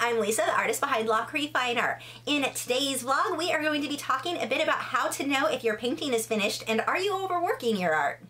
I'm Lisa, the artist behind Lachri Fine Art. In today's vlog, we are going to be talking a bit about how to know if your painting is finished and are you overworking your art.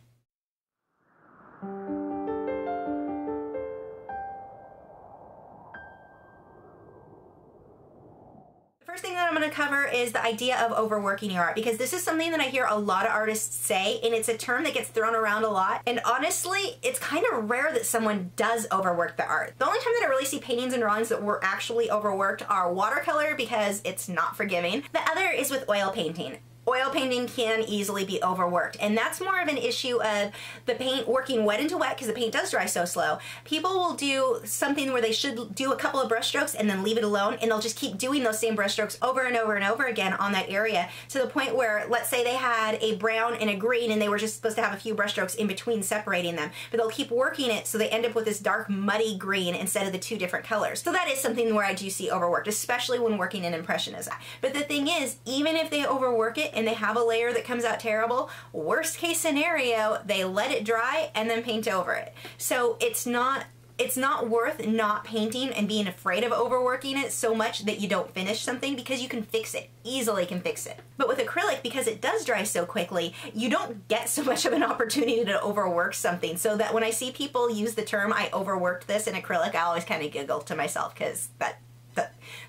First thing that I'm going to cover is the idea of overworking your art, because this is something that I hear a lot of artists say, and it's a term that gets thrown around a lot, and honestly it's kind of rare that someone does overwork the art. The only time that I really see paintings and drawings that were actually overworked are watercolor, because it's not forgiving. The other is with oil painting. Oil painting can easily be overworked, and that's more of an issue of the paint working wet into wet because the paint does dry so slow. People will do something where they should do a couple of brush strokes and then leave it alone, and they'll just keep doing those same brush strokes over and over and over again on that area, to the point where, let's say they had a brown and a green and they were just supposed to have a few brush strokes in between separating them, but they'll keep working it so they end up with this dark muddy green instead of the two different colors. So that is something where I do see overworked, especially when working in Impressionism. But the thing is, even if they overwork it and they have a layer that comes out terrible, worst case scenario, they let it dry and then paint over it. So it's not worth not painting and being afraid of overworking it so much that you don't finish something, because you can fix it, easily can fix it. But with acrylic, because it does dry so quickly, you don't get so much of an opportunity to overwork something. So that when I see people use the term, I overworked this in acrylic, I always kind of giggle to myself, because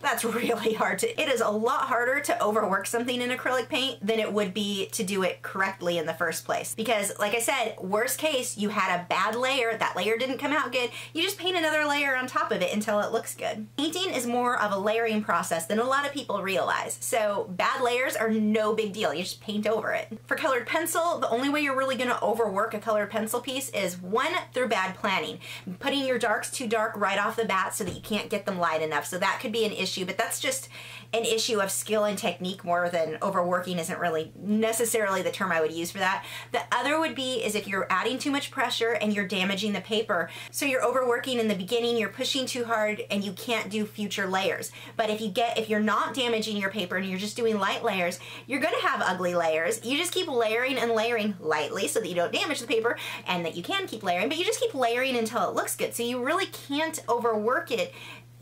that's really hard to, it is a lot harder to overwork something in acrylic paint than it would be to do it correctly in the first place. Because like I said, worst case, you had a bad layer, that layer didn't come out good, you just paint another layer on top of it until it looks good. Painting is more of a layering process than a lot of people realize. So bad layers are no big deal, you just paint over it. For colored pencil, the only way you're really gonna overwork a colored pencil piece is, one, through bad planning. Putting your darks too dark right off the bat so that you can't get them light enough. So that could be an issue, but that's just an issue of skill and technique more than overworking. Isn't really necessarily the term I would use for that. The other would be is if you're adding too much pressure and you're damaging the paper. So you're overworking in the beginning, you're pushing too hard, and you can't do future layers. But if you're not damaging your paper and you're just doing light layers, you're gonna have ugly layers. You just keep layering and layering lightly so that you don't damage the paper, and that you can keep layering, but you just keep layering until it looks good. So you really can't overwork it.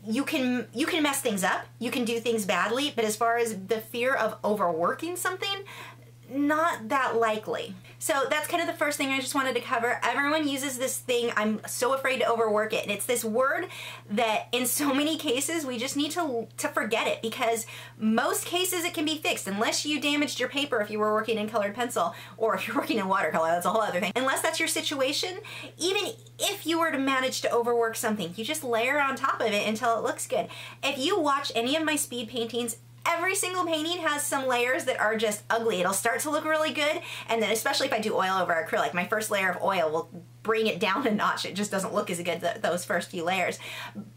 You can mess things up, you can do things badly, but as far as the fear of overworking something, not that likely. So that's kind of the first thing I just wanted to cover. Everyone uses this thing, I'm so afraid to overwork it, and it's this word that in so many cases we just need to forget it, because most cases it can be fixed unless you damaged your paper if you were working in colored pencil, or if you're working in watercolor, that's a whole other thing. Unless that's your situation, even if you were to manage to overwork something, you just layer on top of it until it looks good. If you watch any of my speed paintings, every single painting has some layers that are just ugly. It'll start to look really good, and then especially if I do oil over acrylic, my first layer of oil will bring it down a notch. It just doesn't look as good, those first few layers.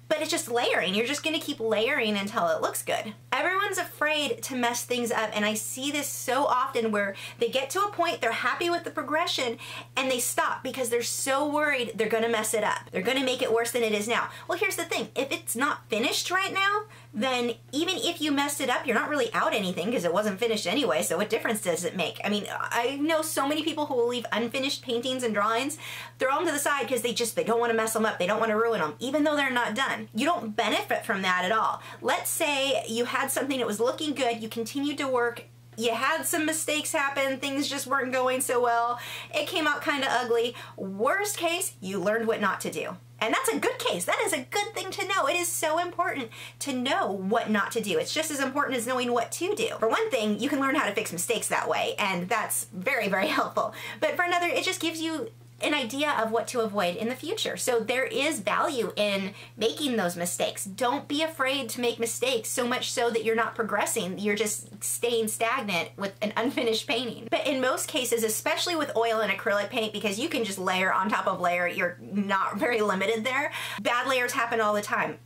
But it's just layering. You're just gonna keep layering until it looks good. Everyone's afraid to mess things up, and I see this so often where they get to a point, they're happy with the progression, and they stop because they're so worried they're gonna mess it up. They're gonna make it worse than it is now. Well, here's the thing. If it's not finished right now, then even if you messed it up, you're not really out anything because it wasn't finished anyway, so what difference does it make? I mean, I know so many people who will leave unfinished paintings and drawings, throw them to the side because they don't want to mess them up, they don't want to ruin them, even though they're not done. You don't benefit from that at all. Let's say you had something that was looking good, you continued to work, you had some mistakes happen, things just weren't going so well, it came out kind of ugly. Worst case, you learned what not to do. And that's a good case. That is a good thing to know. It is so important to know what not to do. It's just as important as knowing what to do. For one thing, you can learn how to fix mistakes that way, and that's very, very helpful. But for another, it just gives you an idea of what to avoid in the future. So there is value in making those mistakes. Don't be afraid to make mistakes, so much so that you're not progressing, you're just staying stagnant with an unfinished painting. But in most cases, especially with oil and acrylic paint, because you can just layer on top of layer, you're not very limited there. Bad layers happen all the time.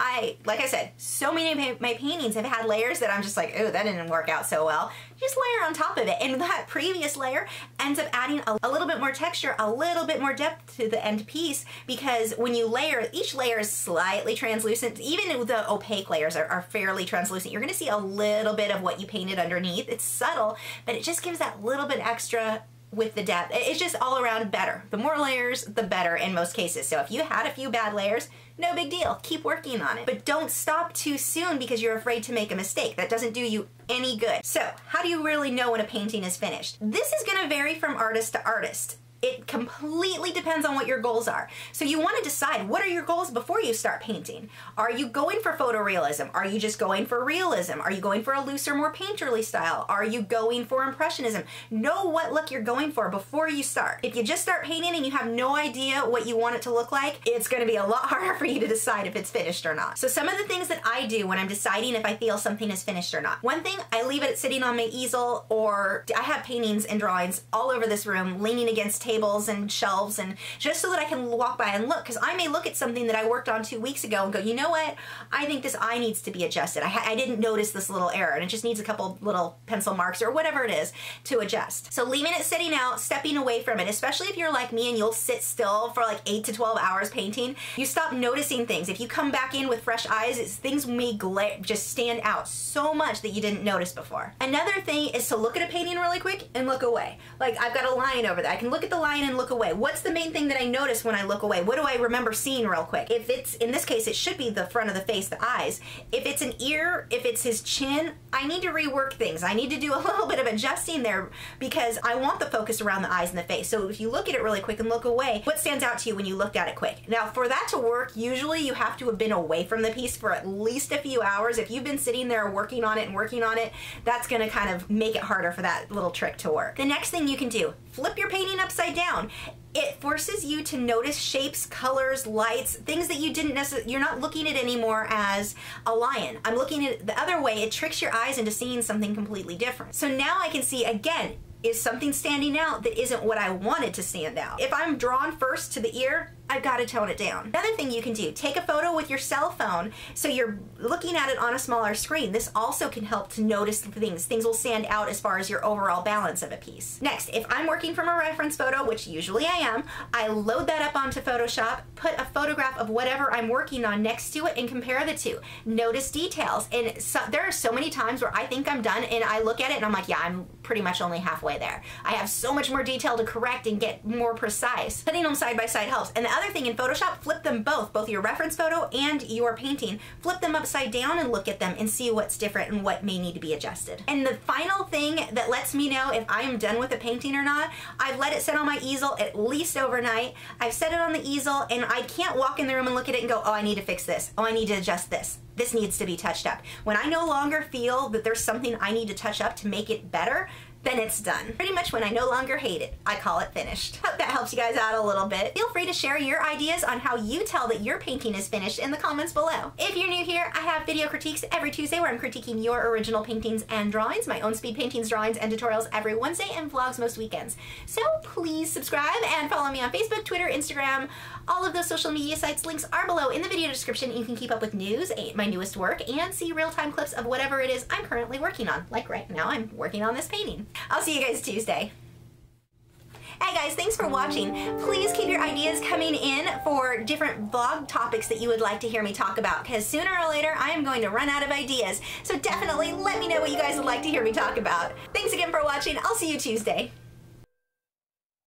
Like I said, so many of my paintings have had layers that I'm just like, oh, that didn't work out so well. Just layer on top of it, and that previous layer ends up adding a little bit more texture, a little bit more depth to the end piece, because when you layer, each layer is slightly translucent. Even the opaque layers are fairly translucent. You're gonna see a little bit of what you painted underneath. It's subtle, but it just gives that little bit extra with the depth. It's just all around better. The more layers, the better in most cases. So if you had a few bad layers, no big deal. Keep working on it. But don't stop too soon because you're afraid to make a mistake. That doesn't do you any good. So how do you really know when a painting is finished? This is going to vary from artist to artist. It completely depends on what your goals are. So you want to decide, what are your goals before you start painting? Are you going for photorealism? Are you just going for realism? Are you going for a looser, more painterly style? Are you going for impressionism? Know what look you're going for before you start. If you just start painting and you have no idea what you want it to look like, it's going to be a lot harder for you to decide if it's finished or not. So some of the things that I do when I'm deciding if I feel something is finished or not. One thing, I leave it sitting on my easel, or I have paintings and drawings all over this room leaning against tables and shelves, and just so that I can walk by and look, because I may look at something that I worked on 2 weeks ago and go, you know what, I think this eye needs to be adjusted. I didn't notice this little error and it just needs a couple little pencil marks or whatever it is to adjust. So leaving it sitting out, stepping away from it, especially if you're like me and you'll sit still for like 8 to 12 hours painting, you stop noticing things. If you come back in with fresh eyes, things may just stand out so much that you didn't notice before. Another thing is to look at a painting really quick and look away. Like I've got a line over there. I can look at the line and look away. What's the main thing that I notice when I look away? What do I remember seeing real quick? If it's, in this case, it should be the front of the face, the eyes. If it's an ear, if it's his chin, I need to rework things. I need to do a little bit of adjusting there because I want the focus around the eyes and the face. So if you look at it really quick and look away, what stands out to you when you looked at it quick? Now for that to work, usually you have to have been away from the piece for at least a few hours. If you've been sitting there working on it, that's gonna kind of make it harder for that little trick to work. The next thing you can do, flip your painting upside down. It forces you to notice shapes, colors, lights, things that you didn't necessarily, you're not looking at anymore as a lion. I'm looking at it the other way. It tricks your eyes into seeing something completely different. So now I can see, again, is something standing out that isn't what I wanted to stand out. If I'm drawn first to the ear, I've got to tone it down. Another thing you can do, take a photo with your cell phone so you're looking at it on a smaller screen. This also can help to notice things. Things will stand out as far as your overall balance of a piece. Next, if I'm working from a reference photo, which usually I am, I load that up onto Photoshop, put a photograph of whatever I'm working on next to it and compare the two. Notice details. And so, there are so many times where I think I'm done and I look at it and I'm like, yeah, I'm pretty much only halfway there. I have so much more detail to correct and get more precise. Putting them side by side helps. And the other thing in Photoshop, flip them both your reference photo and your painting. Flip them upside down and look at them and see what's different and what may need to be adjusted. And the final thing that lets me know if I am done with a painting or not, I've let it sit on my easel at least overnight. I've set it on the easel and I can't walk in the room and look at it and go, oh, I need to fix this. Oh, I need to adjust this. This needs to be touched up. When I no longer feel that there's something I need to touch up to make it better, then it's done. Pretty much when I no longer hate it, I call it finished. Hope that helps you guys out a little bit. Feel free to share your ideas on how you tell that your painting is finished in the comments below. If you're new here, I have video critiques every Tuesday where I'm critiquing your original paintings and drawings, my own speed paintings, drawings, and tutorials every Wednesday, and vlogs most weekends. So please subscribe and follow me on Facebook, Twitter, Instagram. All of those social media sites links are below in the video description. You can keep up with news, my newest work, and see real-time clips of whatever it is I'm currently working on. Like right now, I'm working on this painting. I'll see you guys Tuesday. Hey guys, thanks for watching. Please keep your ideas coming in for different vlog topics that you would like to hear me talk about, because sooner or later I am going to run out of ideas. So definitely let me know what you guys would like to hear me talk about. Thanks again for watching. I'll see you Tuesday.